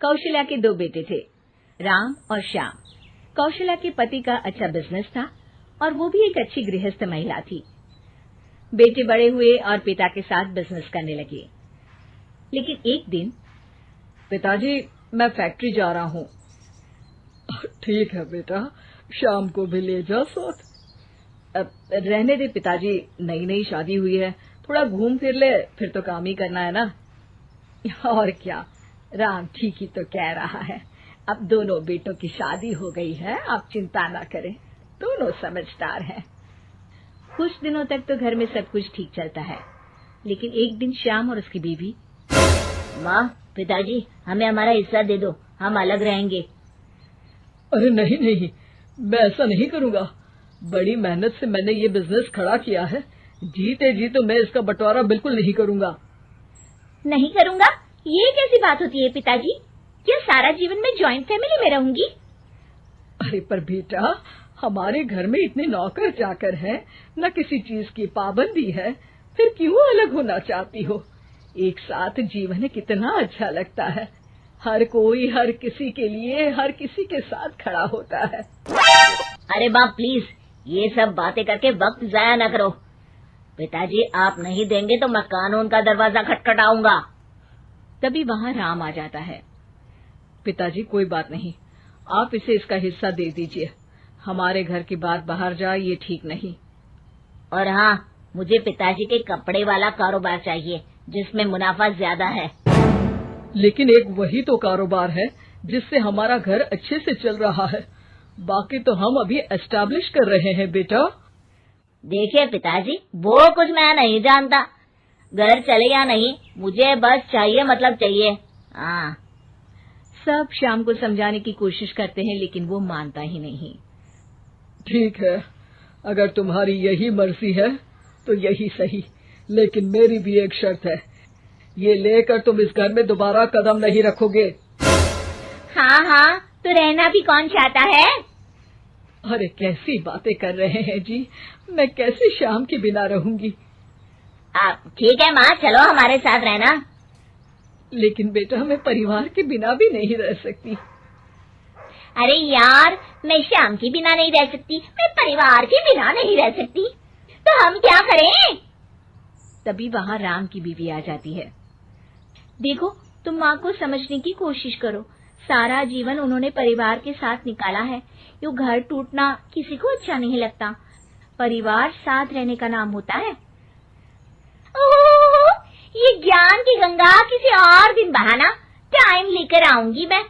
कौशल्या के दो बेटे थे, राम और श्याम। कौशल्या के पति का अच्छा बिजनेस था और वो भी एक अच्छी गृहस्थ महिला थी। बेटे बड़े हुए और पिता के साथ बिजनेस करने लगे। लेकिन एक दिन, पिताजी मैं फैक्ट्री जा रहा हूँ। ठीक है बेटा, शाम को भी ले जा साथ। रहने दे पिताजी, नई नई शादी हुई है, थोड़ा घूम फिर ले, फिर तो काम ही करना है ना। और क्या, राम ठीक ही तो कह रहा है। अब दोनों बेटों की शादी हो गई है, आप चिंता ना करें, दोनों समझदार हैं। कुछ दिनों तक तो घर में सब कुछ ठीक चलता है, लेकिन एक दिन श्याम और उसकी बीवी, माँ, पिताजी हमें हमारा हिस्सा दे दो, हम अलग रहेंगे। अरे नहीं नहीं, मैं ऐसा नहीं करूँगा। बड़ी मेहनत से मैंने ये बिजनेस खड़ा किया है, जीते जी तो मैं इसका बंटवारा बिल्कुल नहीं करूँगा। नहीं करूँगा? ये कैसी बात होती है पिताजी? क्या सारा जीवन में जॉइंट फैमिली में रहूंगी? अरे पर बेटा, हमारे घर में इतने नौकर चाकर हैं, न किसी चीज की पाबंदी है, फिर क्यों अलग होना चाहती हो? एक साथ जीवन कितना अच्छा लगता है। हर कोई हर किसी के लिए हर किसी के साथ खड़ा होता है। अरे बाप प्लीज, ये सब बातें करके वक्त जाया न करो। पिताजी आप नहीं देंगे तो मैं कानून का दरवाजा खटखटाऊंगा। तभी वहाँ राम आ जाता है। पिताजी कोई बात नहीं, आप इसे इसका हिस्सा दे दीजिए। हमारे घर की बात बाहर जाए ये ठीक नहीं। और हाँ, मुझे पिताजी के कपड़े वाला कारोबार चाहिए जिसमें मुनाफा ज्यादा है। लेकिन एक वही तो कारोबार है जिससे हमारा घर अच्छे से चल रहा है, बाकी तो हम अभी एस्टैब्लिश कर रहे हैं बेटा। देखिए पिताजी, वो कुछ मैं नहीं जानता, घर चले या नहीं, मुझे बस चाहिए मतलब चाहिए। हाँ। सब श्याम को समझाने की कोशिश करते हैं, लेकिन वो मानता ही नहीं। ठीक है, अगर तुम्हारी यही मर्जी है तो यही सही, लेकिन मेरी भी एक शर्त है, ये लेकर तुम इस घर में दोबारा कदम नहीं रखोगे। हाँ हाँ, तो रहना भी कौन चाहता है? अरे कैसी बातें कर रहे हैं जी, मैं कैसे श्याम के बिना रहूंगी। ठीक है माँ, चलो हमारे साथ रहना। लेकिन बेटा, मैं परिवार के बिना भी नहीं रह सकती। अरे यार, मैं श्याम के बिना नहीं रह सकती, मैं परिवार के बिना नहीं रह सकती, तो हम क्या करें? तभी वहाँ राम की बीवी आ जाती है। देखो, तुम माँ को समझने की कोशिश करो, सारा जीवन उन्होंने परिवार के साथ निकाला है। यूँ घर टूटना किसी को अच्छा नहीं लगता, परिवार साथ रहने का नाम होता है। ओह, ये ज्ञान की गंगा किसी और दिन बहाना, टाइम लेकर आऊंगी मैं।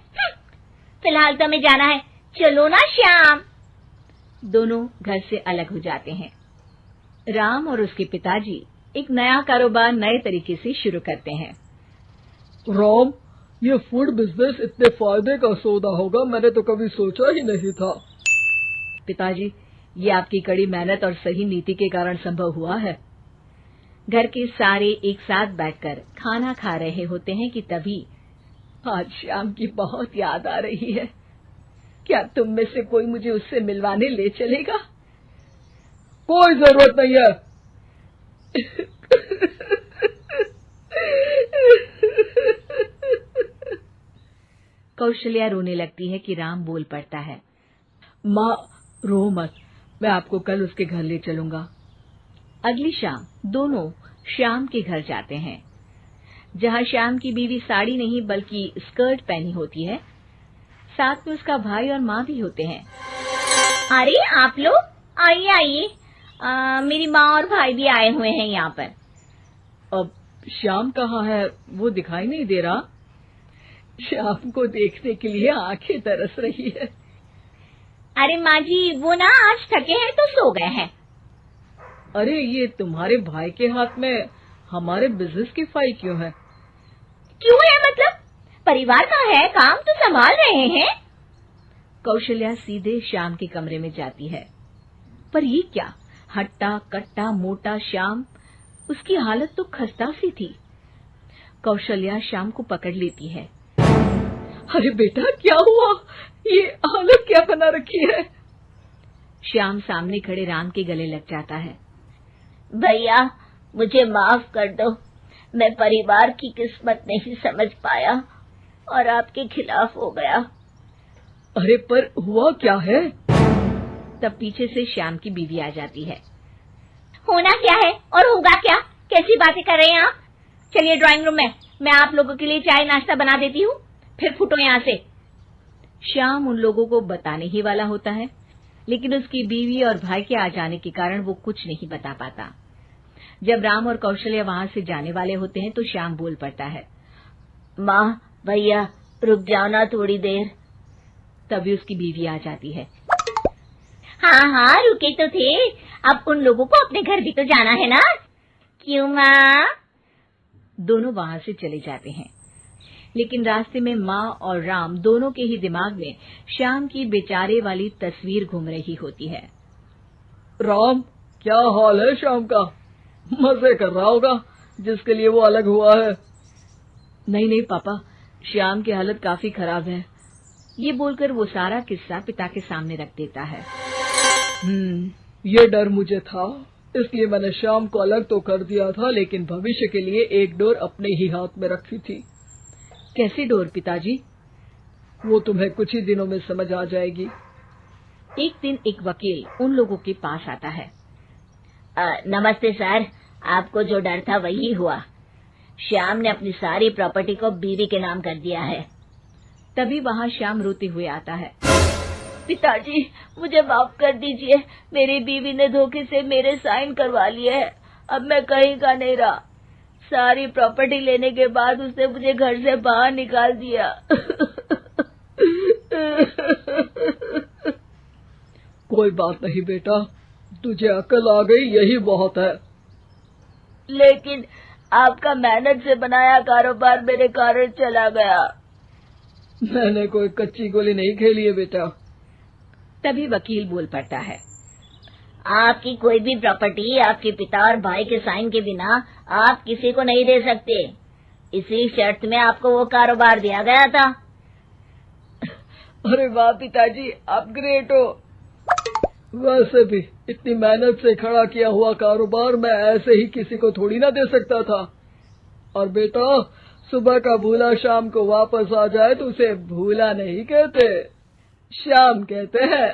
फिलहाल तो हमें जाना है, चलो ना श्याम। दोनों घर से अलग हो जाते हैं। राम और उसके पिताजी एक नया कारोबार नए तरीके से शुरू करते हैं। राम, ये फूड बिजनेस इतने फायदे का सौदा होगा मैंने तो कभी सोचा ही नहीं था। पिताजी, ये आपकी कड़ी मेहनत और सही नीति के कारण संभव हुआ है। घर के सारे एक साथ बैठकर खाना खा रहे होते हैं कि तभी आज श्याम की बहुत याद आ रही है। क्या तुम में से कोई मुझे उससे मिलवाने ले चलेगा? कोई जरूरत नहीं है। कौशल्या रोने लगती है कि राम बोल पड़ता है। माँ रो मत, मैं आपको कल उसके घर ले चलूंगा। अगली शाम दोनों श्याम के घर जाते हैं, जहाँ श्याम की बीवी साड़ी नहीं बल्कि स्कर्ट पहनी होती है। साथ में उसका भाई और माँ भी होते हैं। अरे आप लोग आइए आइए, मेरी माँ और भाई भी आए हुए हैं यहाँ पर। अब श्याम कहाँ है? वो दिखाई नहीं दे रहा। श्याम को देखने के लिए आंखें तरस रही है। अरे माँ जी, वो ना आज थके हैं तो सो गए हैं। अरे ये तुम्हारे भाई के हाथ में हमारे बिजनेस की फाइल क्यों है? क्यों है मतलब? परिवार का है, काम तो संभाल रहे हैं। कौशल्या सीधे श्याम के कमरे में जाती है, पर ये क्या, हट्टा कट्टा मोटा श्याम, उसकी हालत तो खस्ता सी थी। कौशल्या श्याम को पकड़ लेती है। अरे बेटा, क्या हुआ? ये हालत क्या बना रखी है? श्याम सामने खड़े राम के गले लग जाता है। भैया मुझे माफ कर दो, मैं परिवार की किस्मत नहीं समझ पाया और आपके खिलाफ हो गया। अरे पर हुआ क्या है? तब पीछे से श्याम की बीवी आ जाती है। होना क्या है और होगा क्या? कैसी बातें कर रहे हैं आप? चलिए ड्राइंग रूम में, मैं आप लोगों के लिए चाय नाश्ता बना देती हूँ, फिर फुटो यहाँ से। श्याम उन लोगों को बताने ही वाला होता है, लेकिन उसकी बीवी और भाई के आ जाने के कारण वो कुछ नहीं बता पाता। जब राम और कौशल्या वहां से जाने वाले होते हैं तो श्याम बोल पड़ता है। माँ, भैया, रुक जाओ ना थोड़ी देर। तभी उसकी बीवी आ जाती है। हाँ हाँ, रुके तो थे, अब उन लोगों को अपने घर भी तो जाना है ना। क्यों माँ? दोनों वहां से चले जाते हैं, लेकिन रास्ते में माँ और राम दोनों के ही दिमाग में श्याम की बेचारे वाली तस्वीर घूम रही होती है। राम, क्या हाल है श्याम का? मजे कर रहा होगा जिसके लिए वो अलग हुआ है। नहीं पापा, श्याम की हालत काफी खराब है। ये बोलकर वो सारा किस्सा पिता के सामने रख देता है। ये डर मुझे था, इसलिए मैंने श्याम को अलग तो कर दिया था, लेकिन भविष्य के लिए एक डोर अपने ही हाथ में रखी थी। कैसी डोर पिताजी? वो तुम्हें कुछ ही दिनों में समझ आ जाएगी। एक दिन एक वकील उन लोगों के पास आता है। नमस्ते सर, आपको जो डर था वही हुआ। श्याम ने अपनी सारी प्रॉपर्टी को बीवी के नाम कर दिया है। तभी वहाँ श्याम रोते हुए आता है। पिताजी, मुझे माफ कर दीजिए, मेरी बीवी ने धोखे से मेरे साइन करवा लिए हैं। अब मैं कहीं का नहीं रहा। सारी प्रॉपर्टी लेने के बाद उसने मुझे घर से बाहर निकाल दिया। कोई बात नहीं बेटा, तुझे अकल आ गई, यही बहुत है। लेकिन आपका मेहनत से बनाया कारोबार मेरे कारण चला गया। मैंने कोई कच्ची गोली नहीं खेली है बेटा। तभी वकील बोल पड़ता है। आपकी कोई भी प्रॉपर्टी आपके पिता और भाई के साइन के बिना आप किसी को नहीं दे सकते। इसी शर्त में आपको वो कारोबार दिया गया था। अरे वाह पिताजी, आप ग्रेट हो। वैसे भी इतनी मेहनत से खड़ा किया हुआ कारोबार मैं ऐसे ही किसी को थोड़ी ना दे सकता था। और बेटा, सुबह का भूला शाम को वापस आ जाए तो उसे भूला नहीं कहते, श्याम कहते हैं।